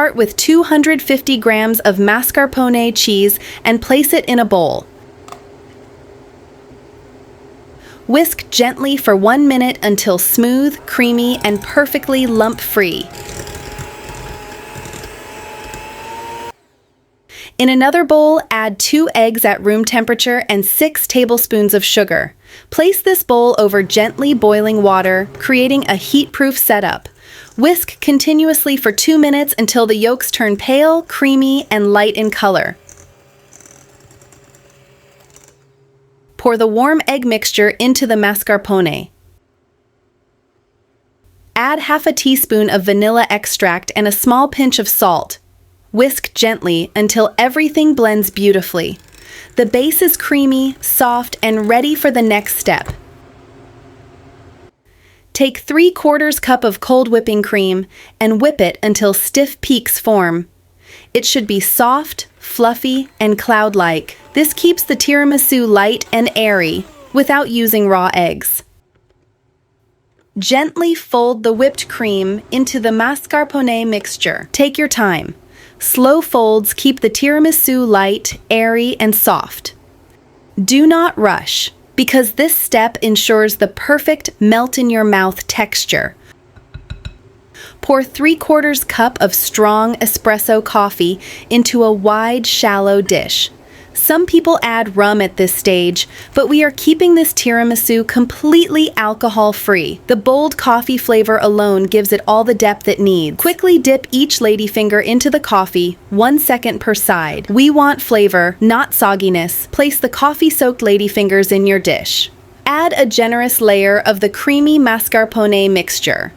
Start with 250 grams of mascarpone cheese and place it in a bowl. Whisk gently for 1 minute until smooth, creamy, and perfectly lump-free. In another bowl, add 2 eggs at room temperature and 6 tablespoons of sugar. Place this bowl over gently boiling water, creating a heat-proof setup. Whisk continuously for 2 minutes until the yolks turn pale, creamy, and light in color. Pour the warm egg mixture into the mascarpone. Add half a teaspoon of vanilla extract and a small pinch of salt. Whisk gently until everything blends beautifully. The base is creamy, soft, and ready for the next step. Take 3/4 cup of cold whipping cream and whip it until stiff peaks form. It should be soft, fluffy, and cloud-like. This keeps the tiramisu light and airy without using raw eggs. Gently fold the whipped cream into the mascarpone mixture. Take your time. Slow folds keep the tiramisu light, airy, and soft. Do not rush, because this step ensures the perfect melt-in-your-mouth texture. Pour 3/4 cup of strong espresso coffee into a wide, shallow dish. Some people add rum at this stage, but we are keeping this tiramisu completely alcohol-free. The bold coffee flavor alone gives it all the depth it needs. Quickly dip each ladyfinger into the coffee, 1 second per side. We want flavor, not sogginess. Place the coffee-soaked ladyfingers in your dish. Add a generous layer of the creamy mascarpone mixture.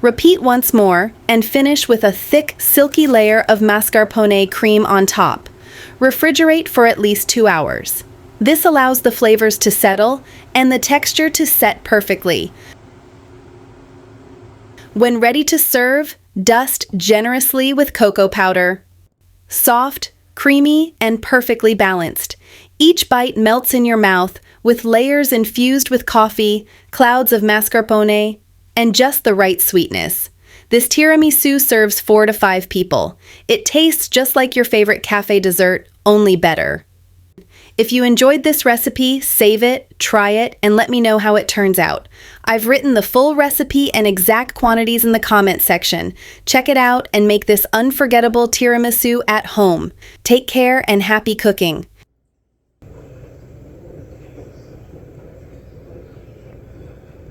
Repeat once more and finish with a thick, silky layer of mascarpone cream on top. Refrigerate for at least 2 hours. This allows the flavors to settle and the texture to set perfectly. When ready to serve, dust generously with cocoa powder. Soft, creamy, and perfectly balanced. Each bite melts in your mouth with layers infused with coffee, clouds of mascarpone, and just the right sweetness. This tiramisu serves 4 to 5 people. It tastes just like your favorite cafe dessert, only better. If you enjoyed this recipe, save it, try it, and let me know how it turns out. I've written the full recipe and exact quantities in the comment section. Check it out and make this unforgettable tiramisu at home. Take care and happy cooking.